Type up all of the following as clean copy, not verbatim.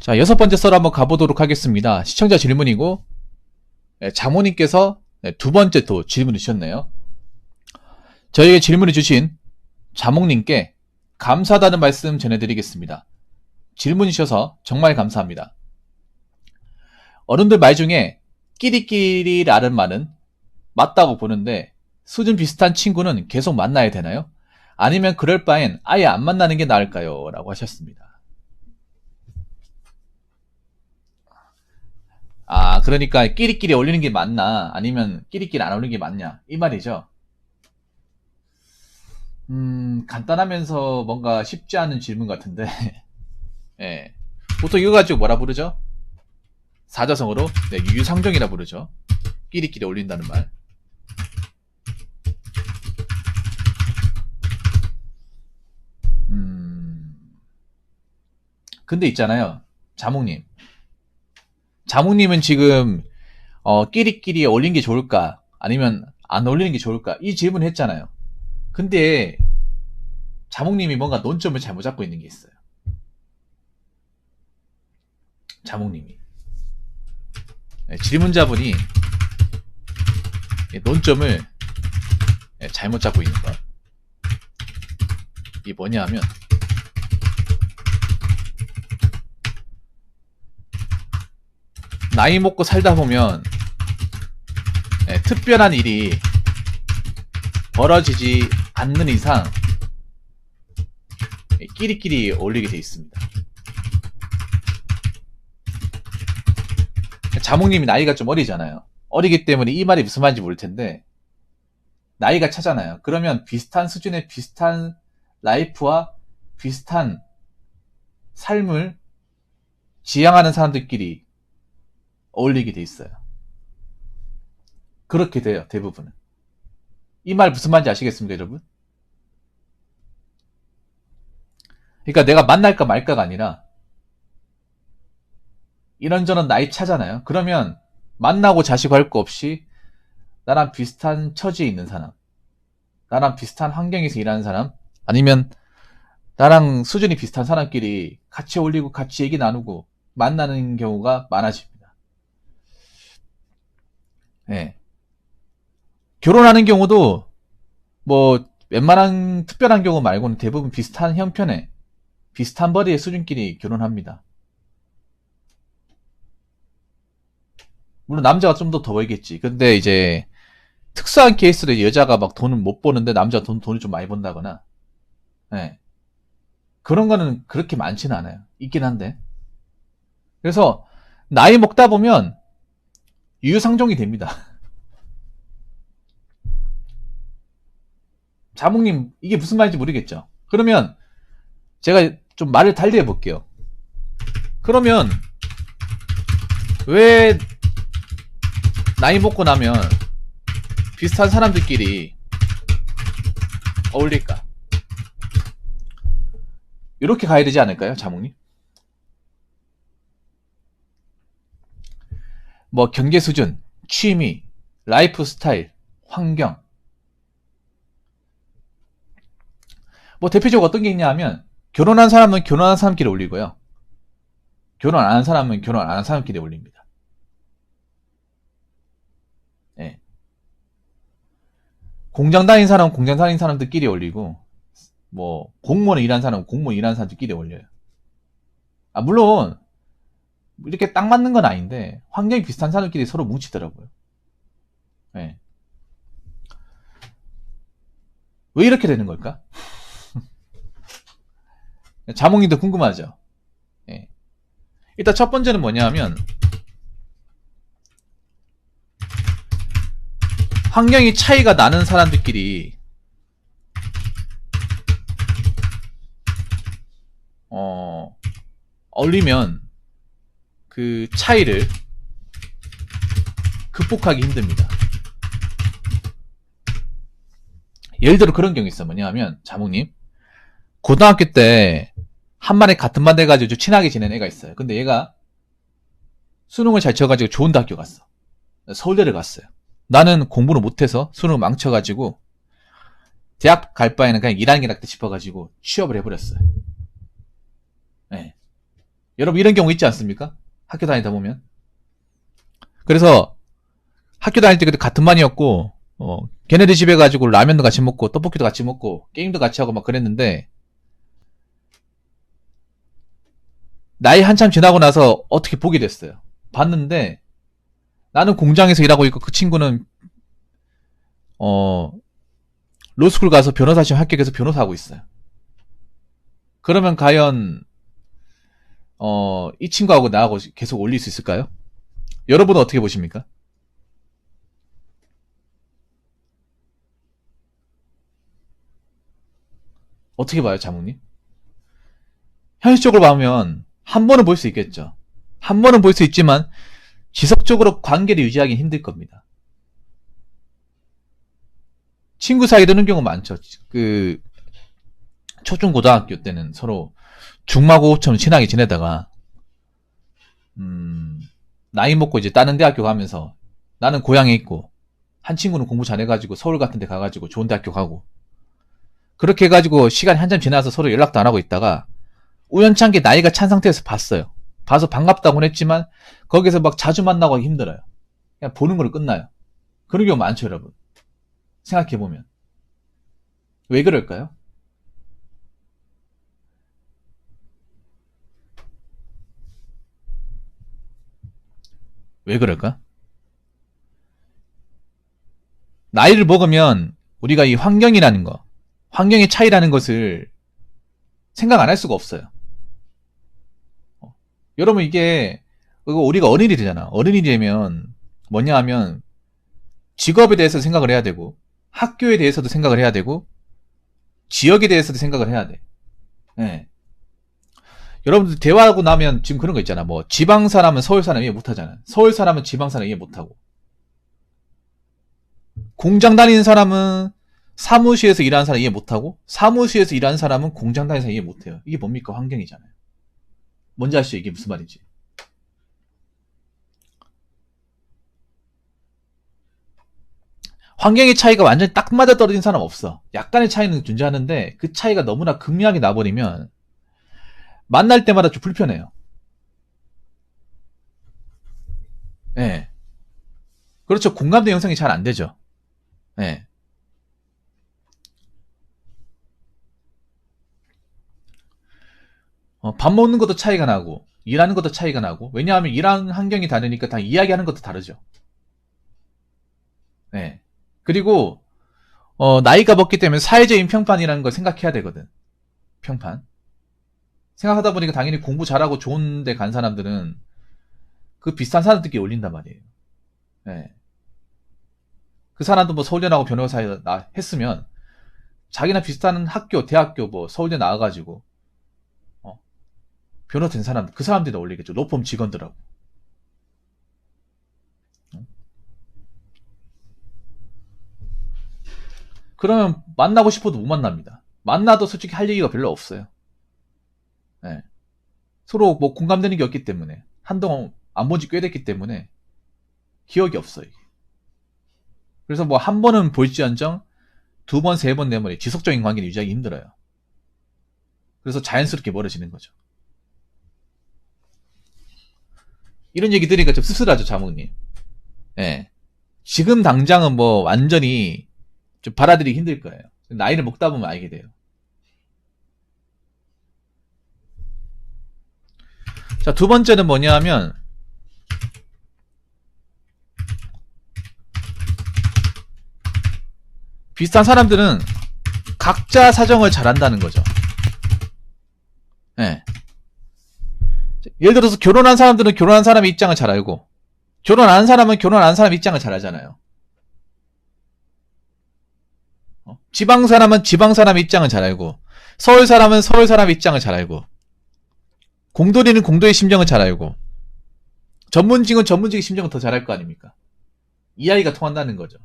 자, 6번째 썰 한번 가보도록 하겠습니다. 시청자 질문이고, 장모님께서 두 번째 또 질문을 주셨네요. 저에게 질문을 주신 자몽님께 감사하다는 말씀 전해드리겠습니다. 질문 주셔서 정말 감사합니다. 어른들 말 중에 끼리끼리라는 말은 맞다고 보는데 수준 비슷한 친구는 계속 만나야 되나요? 아니면 그럴 바엔 아예 안 만나는 게 나을까요? 라고 하셨습니다. 아, 그러니까 끼리끼리 어울리는 게 맞나? 아니면 끼리끼리 안 어울리는 게 맞냐? 이 말이죠. 간단하면서 뭔가 쉽지 않은 질문 같은데 예. 보통 이거 가지고 뭐라 부르죠? 사자성어로 유유상종이라 부르죠. 끼리끼리 어울린다는 말. 근데 있잖아요, 자몽님은 지금 끼리끼리 어울리는 게 좋을까? 아니면 안 어울리는 게 좋을까? 이 질문을 했잖아요. 근데 자몽님이 뭔가 논점을 잘못 잡고 있는 게 있어요. 자몽님이 질문자분이 논점을 잘못 잡고 있는 거야. 이게 뭐냐 하면 나이 먹고 살다 보면 특별한 일이 벌어지지 않는 이상 끼리끼리 어울리게 돼 있습니다. 자몽님이 나이가 좀 어리잖아요. 어리기 때문에 이 말이 무슨 말인지 모를 텐데 나이가 차잖아요. 그러면 비슷한 수준의 비슷한 라이프와 비슷한 삶을 지향하는 사람들끼리 어울리게 돼 있어요. 그렇게 돼요, 대부분은. 이 말 무슨 말인지 아시겠습니까, 여러분? 그러니까 내가 만날까 말까가 아니라 이런저런 나이 차잖아요. 그러면 만나고 자시고 할 거 없이 나랑 비슷한 처지에 있는 사람, 나랑 비슷한 환경에서 일하는 사람, 아니면 나랑 수준이 비슷한 사람끼리 같이 어울리고 같이 얘기 나누고 만나는 경우가 많아집니다. 예. 결혼하는 경우도 뭐 웬만한 특별한 경우 말고는 대부분 비슷한 형편의 비슷한 벌이의 수준끼리 결혼합니다. 물론 남자가 좀 더 벌겠지. 근데 이제 특수한 케이스로 여자가 막 돈을 못 버는데 남자가 돈을 좀 많이 번다거나, 예. 그런 거는 그렇게 많지는 않아요. 있긴 한데. 그래서 나이 먹다 보면 유유상종이 됩니다. 자몽님, 이게 무슨 말인지 모르겠죠? 그러면 제가 좀 말을 달리 해볼게요. 그러면 왜 나이 먹고 나면 비슷한 사람들끼리 어울릴까? 이렇게 가야 되지 않을까요, 자몽님? 뭐 경제 수준, 취미, 라이프 스타일, 환경. 뭐 대표적으로 어떤 게 있냐 하면 결혼한 사람은 결혼한 사람끼리 어울리고요. 결혼 안 한 사람은 결혼 안 한 사람끼리 어울립니다. 예. 공장 다닌 사람은 공장 다닌 사람들끼리 어울리고, 뭐 공무원을 일하는 사람은 공무원 일하는 사람들끼리 어울려요. 아, 물론 이렇게 딱 맞는 건 아닌데 환경이 비슷한 사람끼리 서로 뭉치더라고요. 예. 왜 이렇게 되는 걸까? 자몽님도 궁금하죠? 예. 일단 첫 번째는 뭐냐 하면 환경이 차이가 나는 사람들끼리 어울리면 그 차이를 극복하기 힘듭니다. 예를 들어 그런 경우 있어요. 뭐냐 하면 자몽님, 고등학교 때 한 반에 같은 반 돼가지고 친하게 지낸 애가 있어요. 근데 얘가 수능을 잘 쳐가지고 좋은 대학교 갔어. 서울대를 갔어요. 나는 공부를 못해서 수능을 망쳐가지고 대학 갈 바에는 그냥 일하는 게 낫다 싶어가지고 취업을 해버렸어요. 네. 여러분 이런 경우 있지 않습니까? 학교 다니다 보면. 그래서 학교 다닐 때 그때 같은 반이었고 걔네들 집에 가지고 라면도 같이 먹고 떡볶이도 같이 먹고 게임도 같이 하고 막 그랬는데 나이 한참 지나고 나서 어떻게 보게 됐어요. 봤는데 나는 공장에서 일하고 있고 그 친구는 로스쿨 가서 변호사 시험 합격해서 변호사 하고 있어요. 그러면 과연 이 친구하고 나하고 계속 올릴 수 있을까요? 여러분은 어떻게 보십니까? 어떻게 봐요, 자몽님? 현실적으로 보면 한 번은 볼 수 있겠죠. 한 번은 볼 수 있지만 지속적으로 관계를 유지하기는 힘들 겁니다. 친구 사이 드는 경우 많죠. 그 초중 고등학교 때는 서로 중마고처럼 친하게 지내다가 나이 먹고 이제 다른 대학교 가면서 나는 고향에 있고 한 친구는 공부 잘해가지고 서울 같은 데 가가지고 좋은 대학교 가고 그렇게 해가지고 시간이 한참 지나서 서로 연락도 안 하고 있다가 우연찮게 나이가 찬 상태에서 봤어요. 봐서 반갑다고는 했지만 거기서 막 자주 만나고 하기 힘들어요. 그냥 보는 걸로 끝나요. 그런 경우 많죠, 여러분. 생각해보면. 왜 그럴까요? 왜 그럴까? 나이를 먹으면 우리가 이 환경이라는 거, 환경의 차이라는 것을 생각 안 할 수가 없어요. 여러분 이게 우리가 어른이 되잖아. 어른이 되면 뭐냐 하면 직업에 대해서 생각을 해야 되고 학교에 대해서도 생각을 해야 되고 지역에 대해서도 생각을 해야 돼. 네. 여러분들 대화하고 나면 지금 그런 거 있잖아. 뭐 지방 사람은 서울 사람 이해 못하잖아. 서울 사람은 지방 사람 이해 못하고 공장 다니는 사람은 사무실에서 일하는 사람 이해 못하고 사무실에서 일하는 사람은 공장 다니는 사람 이해 못해요. 이게 뭡니까? 환경이잖아요. 뭔지 아시죠? 이게 무슨 말인지. 환경의 차이가 완전히 딱 맞아 떨어진 사람 없어. 약간의 차이는 존재하는데 그 차이가 너무나 극명하게 나버리면 만날 때마다 좀 불편해요. 예. 네. 그렇죠. 공감대 형성이 잘 안 되죠. 예. 네. 밥 먹는 것도 차이가 나고 일하는 것도 차이가 나고 왜냐하면 일하는 환경이 다르니까 다 이야기하는 것도 다르죠. 네. 그리고 나이가 먹기 때문에 사회적인 평판이라는 걸 생각해야 되거든. 평판. 생각하다 보니까 당연히 공부 잘하고 좋은 데 간 사람들은 그 비슷한 사람들끼리 올린단 말이에요. 네. 그 사람도 뭐 서울대 나오고 변호사 했으면 자기나 비슷한 학교, 대학교 뭐 서울대 나와가지고 변호 된 사람, 그 사람들이 올리겠죠. 로펌 직원들하고. 그러면 만나고 싶어도 못 만납니다. 만나도 솔직히 할 얘기가 별로 없어요. 네. 서로 뭐 공감되는 게 없기 때문에 한동안 안 본 지 꽤 됐기 때문에 기억이 없어요. 이게. 그래서 뭐 한 번은 볼지언정 두 번, 세 번, 네 번이 지속적인 관계를 유지하기 힘들어요. 그래서 자연스럽게 멀어지는 거죠. 이런 얘기 들으니까 좀 씁쓸하죠, 자몽님. 예. 네. 지금 당장은 뭐 완전히 좀 받아들이기 힘들 거예요. 나이를 먹다 보면 알게 돼요. 자, 두 번째는 뭐냐 하면 비슷한 사람들은 각자 사정을 잘한다는 거죠. 예. 예를 들어서 결혼한 사람들은 결혼한 사람의 입장을 잘 알고 결혼 안 한 사람은 결혼 안 한 사람의 입장을 잘 알잖아요. 지방 사람은 지방 사람의 입장을 잘 알고 서울 사람은 서울 사람의 입장을 잘 알고 공돌이는 공도의 심정을 잘 알고 전문직은 전문직의 심정을 더 잘 알 거 아닙니까? 이야기가 통한다는 거죠.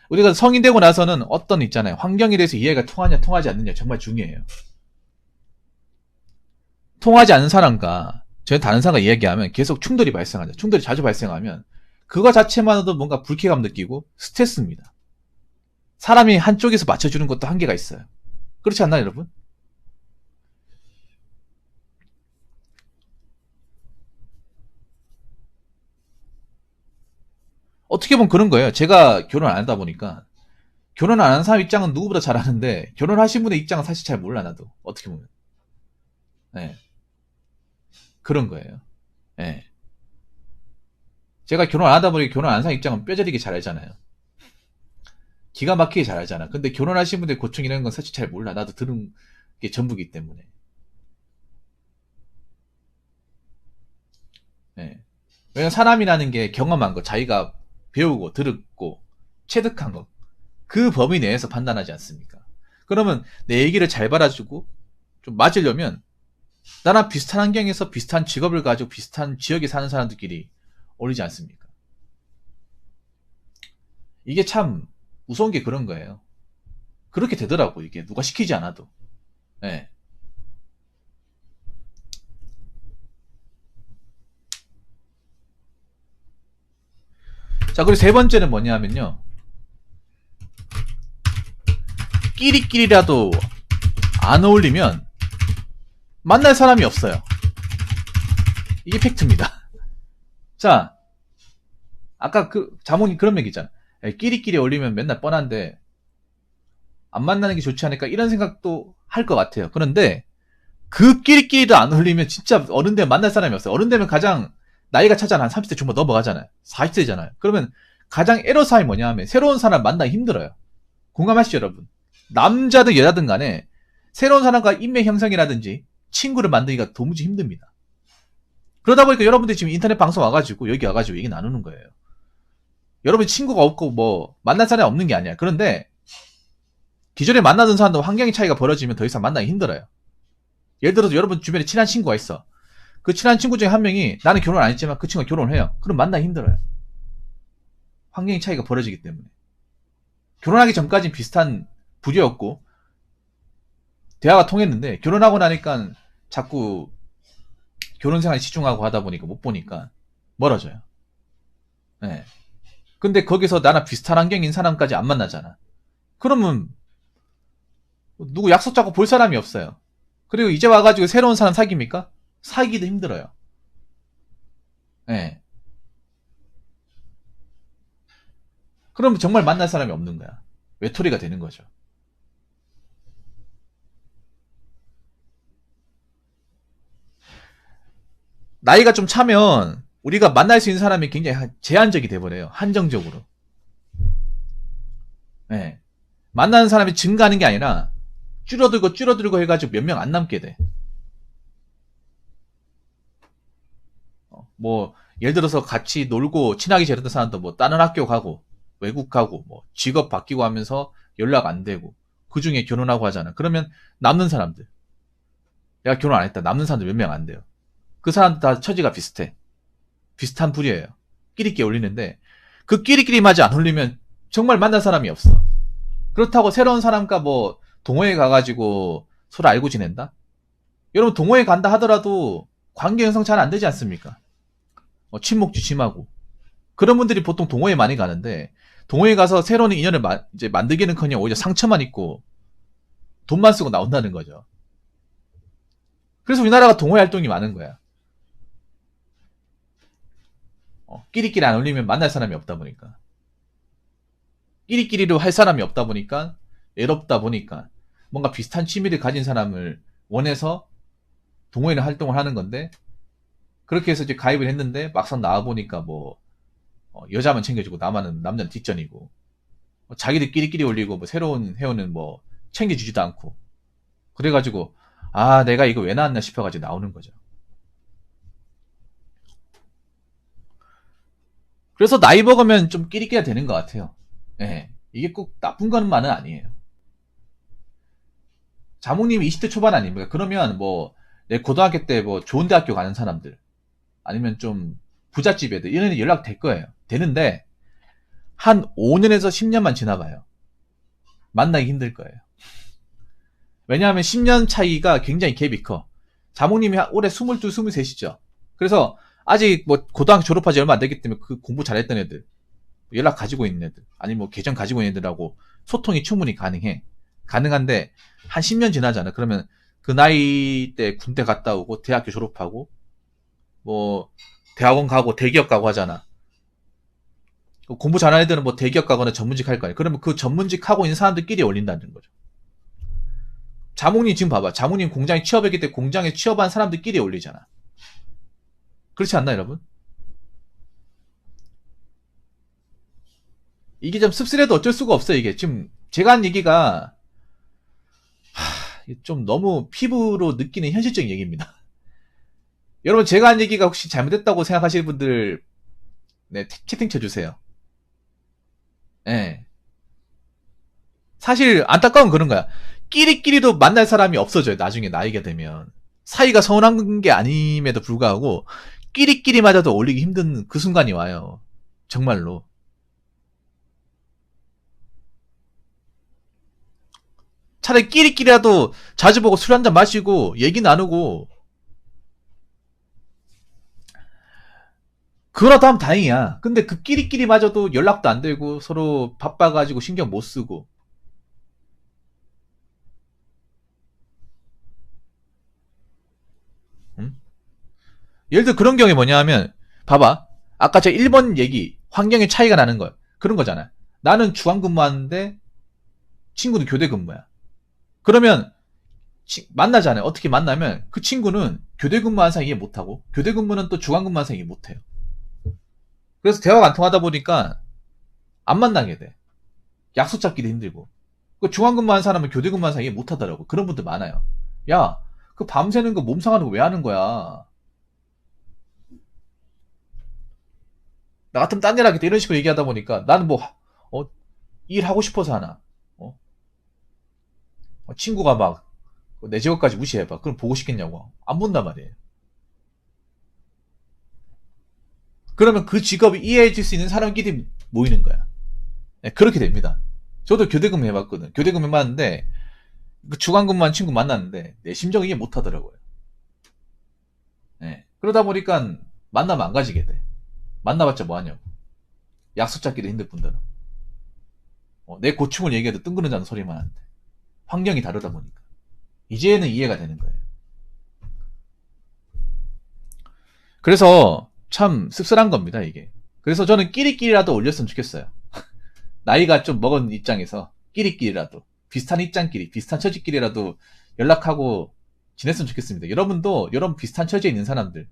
우리가 성인 되고 나서는 어떤 있잖아요. 환경에 대해서 이해가 통하냐 통하지 않느냐 정말 중요해요. 통하지 않는 사람과 저희 다른 사람과 이야기하면 계속 충돌이 발생하죠. 충돌이 자주 발생하면 그거 자체만으로도 뭔가 불쾌감 느끼고 스트레스입니다. 사람이 한쪽에서 맞춰주는 것도 한계가 있어요. 그렇지 않나요, 여러분? 어떻게 보면 그런 거예요. 제가 결혼 안 하다 보니까 결혼 안 하는 사람 입장은 누구보다 잘 아는데 결혼하신 분의 입장은 사실 잘 몰라 나도. 어떻게 보면. 네. 그런 거예요. 네. 제가 결혼 안 하다 보니까 결혼 안 한 사람 입장은 뼈저리게 잘 알잖아요. 기가 막히게 잘 알잖아. 근데 결혼하신 분들 고충이라는 건 사실 잘 몰라. 나도 들은 게 전부기 때문에. 네. 왜냐면 사람이라는 게 경험한 거, 자기가 배우고 들었고 체득한 거, 그 범위 내에서 판단하지 않습니까? 그러면 내 얘기를 잘 받아주고 좀 맞으려면 나랑 비슷한 환경에서 비슷한 직업을 가지고 비슷한 지역에 사는 사람들끼리 어울리지 않습니까? 이게 참 무서운 게 그런 거예요. 그렇게 되더라고, 이게. 누가 시키지 않아도. 네. 자, 그리고 세 번째는 뭐냐면요. 끼리끼리라도 안 어울리면 만날 사람이 없어요. 이게 팩트입니다. 자, 아까 그 자몽이 그런 얘기잖아. 끼리끼리 어울리면 맨날 뻔한데 안 만나는 게 좋지 않을까 이런 생각도 할 것 같아요. 그런데 그 끼리끼리도 안 어울리면 진짜 어른 되면 만날 사람이 없어요. 어른 되면 가장 나이가 차잖아. 한 30대 중반 넘어가잖아요. 40대잖아요. 그러면 가장 애로사항이 뭐냐 하면 새로운 사람 만나기 힘들어요. 공감하시죠, 여러분? 남자든 여자든 간에 새로운 사람과 인맥 형성이라든지 친구를 만들기가 도무지 힘듭니다. 그러다 보니까 여러분들이 지금 인터넷 방송 와가지고 여기 와가지고 얘기 나누는 거예요. 여러분 친구가 없고 뭐 만날 사람이 없는 게 아니야. 그런데 기존에 만나던 사람도 환경의 차이가 벌어지면 더 이상 만나기 힘들어요. 예를 들어서 여러분 주변에 친한 친구가 있어. 그 친한 친구 중에 한 명이 나는 결혼 안 했지만 그 친구가 결혼을 해요. 그럼 만나기 힘들어요. 환경의 차이가 벌어지기 때문에. 결혼하기 전까지는 비슷한 부류였고 대화가 통했는데 결혼하고 나니까 자꾸 결혼 생활에 치중하고 하다 보니까 못 보니까 멀어져요. 네. 근데 거기서 나랑 비슷한 환경인 사람까지 안 만나잖아. 그러면 누구 약속 잡고 볼 사람이 없어요. 그리고 이제 와가지고 새로운 사람 사귀입니까? 사귀기도 힘들어요. 네. 그러면 정말 만날 사람이 없는 거야. 외톨이가 되는 거죠. 나이가 좀 차면 우리가 만날 수 있는 사람이 굉장히 제한적이 돼버려요. 한정적으로. 네. 만나는 사람이 증가하는 게 아니라 줄어들고 해가지고 몇 명 안 남게 돼. 뭐 예를 들어서 같이 놀고 친하게 지냈던 사람도 뭐 다른 학교 가고 외국 가고 뭐 직업 바뀌고 하면서 연락 안 되고 그 중에 결혼하고 하잖아. 그러면 남는 사람들, 내가 결혼 안 했다 남는 사람들 몇 명 안 돼요. 그 사람들 다 처지가 비슷해. 비슷한 부류예요. 끼리끼리 어울리는데 그 끼리끼리마저 안 어울리면 정말 만날 사람이 없어. 그렇다고 새로운 사람과 뭐 동호회 가가지고 서로 알고 지낸다? 여러분 동호회 간다 하더라도 관계 형성 잘 안 되지 않습니까? 친목주 심하고 그런 분들이 보통 동호회 많이 가는데 동호회 가서 새로운 인연을 이제 만들기는커녕 오히려 상처만 있고 돈만 쓰고 나온다는 거죠. 그래서 우리나라가 동호회 활동이 많은 거야. 끼리끼리 안 어울리면 만날 사람이 없다 보니까 끼리끼리로 할 사람이 없다 보니까 외롭다 보니까 뭔가 비슷한 취미를 가진 사람을 원해서 동호회는 활동을 하는 건데 그렇게 해서 이제 가입을 했는데 막상 나와 보니까 뭐 여자만 챙겨주고 남자는 뒷전이고 자기들 끼리끼리 올리고 뭐 새로운 회원은 뭐 챙겨주지도 않고 그래가지고 아 내가 이거 왜 나왔나 싶어가지고 나오는 거죠. 그래서 나이 먹으면 좀 끼리끼리가 되는 것 같아요. 예, 이게 꼭 나쁜 것만은 아니에요. 자몽님이 20대 초반 아닙니까? 그러면 뭐 내 고등학교 때 뭐 좋은 대학교 가는 사람들 아니면 좀 부잣집 애들 이런 애들 연락 될 거예요. 되는데 한 5년에서 10년만 지나봐요. 만나기 힘들 거예요. 왜냐하면 10년 차이가 굉장히 갭이 커. 자몽님이 올해 22, 23이죠. 그래서 아직 뭐 고등학교 졸업하지 얼마 안 됐기 때문에 그 공부 잘했던 애들 연락 가지고 있는 애들 아니면 뭐 계정 가지고 있는 애들하고 소통이 충분히 가능해. 가능한데 한 10년 지나잖아. 그러면 그 나이 때 군대 갔다 오고 대학교 졸업하고 뭐 대학원 가고 대기업 가고 하잖아. 공부 잘하는 애들은 뭐 대기업 가거나 전문직 할 거 아니에요. 그러면 그 전문직 하고 있는 사람들끼리 올린다는 거죠. 자몽님 지금 봐봐. 자몽님 공장에 취업했기 때문에 공장에 취업한 사람들끼리 올리잖아. 그렇지 않나 여러분? 이게 좀 씁쓸해도 어쩔 수가 없어요. 이게 지금 제가 한 얘기가 좀 너무 피부로 느끼는 현실적인 얘기입니다. 여러분 제가 한 얘기가 혹시 잘못됐다고 생각하시는 분들 네, 채팅 쳐주세요. 네. 사실 안타까운 그런 거야. 끼리끼리도 만날 사람이 없어져요. 나중에 나이가 되면. 사이가 서운한 게 아님에도 불구하고 끼리끼리마저도 올리기 힘든 그 순간이 와요. 정말로. 차라리 끼리끼리라도 자주 보고 술 한잔 마시고 얘기 나누고 그거라도 하면 다행이야. 근데 그 끼리끼리마저도 연락도 안 되고 서로 바빠가지고 신경 못 쓰고 응? 예를 들어 그런 경우에 뭐냐 하면 봐봐. 아까 제 1번 얘기 환경의 차이가 나는 거야. 그런 거잖아. 나는 주간 근무하는데 친구는 교대 근무야. 그러면 만나잖아요. 어떻게 만나면 그 친구는 교대 근무한 상 이해 못하고 교대 근무는 또 주간 근무한 상 이해 못해요. 그래서 대화가 안 통하다 보니까 안 만나게 돼. 약속 잡기도 힘들고. 그 주간 근무한 사람은 교대 근무한 상 이해 못하더라고. 그런 분들 많아요. 야, 그 밤새는 거 몸 상하는 거 왜 하는 거야? 나 같으면 딴 일 하겠다 이런 식으로 얘기하다 보니까 나는 뭐 일하고 싶어서 하나. 어? 친구가 막 내 직업까지 무시해봐. 그럼 보고 싶겠냐고. 안 본단 말이에요. 그러면 그 직업을 이해해줄 수 있는 사람끼리 모이는 거야. 네, 그렇게 됩니다. 저도 교대근무 해봤거든. 교대근무 해봤는데 그 주간근무한 친구 만났는데 내 심정 이해 못하더라고요. 네. 그러다 보니까 만나면 안 가지게 돼. 만나봤자 뭐하냐고. 약속 잡기도 힘들 뿐더러. 내 고충을 얘기해도 뜬구른다는 소리만 하는데 환경이 다르다 보니까 이제는 이해가 되는 거예요. 그래서 참 씁쓸한 겁니다 이게. 그래서 저는 끼리끼리라도 올렸으면 좋겠어요. 나이가 좀 먹은 입장에서 끼리끼리라도 비슷한 입장끼리 비슷한 처지끼리라도 연락하고 지냈으면 좋겠습니다. 여러분도 여러분 비슷한 처지에 있는 사람들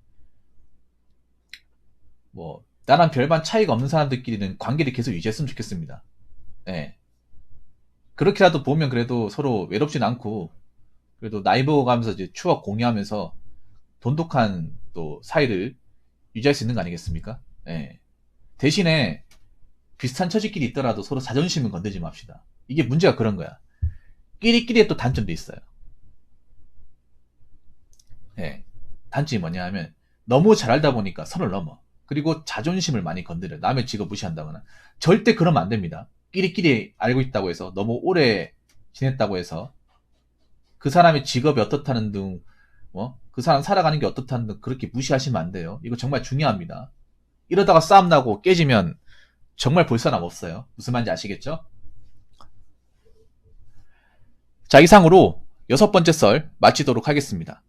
뭐 나랑 별반 차이가 없는 사람들끼리는 관계를 계속 유지했으면 좋겠습니다. 예. 그렇게라도 보면 그래도 서로 외롭진 않고 그래도 나이 먹어가면서 이제 추억 공유하면서 돈독한 또 사이를 유지할 수 있는 거 아니겠습니까? 예. 대신에 비슷한 처지끼리 있더라도 서로 자존심은 건들지 맙시다. 이게 문제가 그런 거야. 끼리끼리의 또 단점도 있어요. 예. 단점이 뭐냐 하면 너무 잘 알다 보니까 선을 넘어. 그리고 자존심을 많이 건드려. 남의 직업 무시한다거나. 절대 그러면 안 됩니다. 끼리끼리 알고 있다고 해서 너무 오래 지냈다고 해서 그 사람의 직업이 어떻다는 등 그 사람 살아가는 게 어떻다는 등 그렇게 무시하시면 안 돼요. 이거 정말 중요합니다. 이러다가 싸움 나고 깨지면 정말 볼 사람 없어요. 무슨 말인지 아시겠죠? 자, 이상으로 6번째 썰 마치도록 하겠습니다.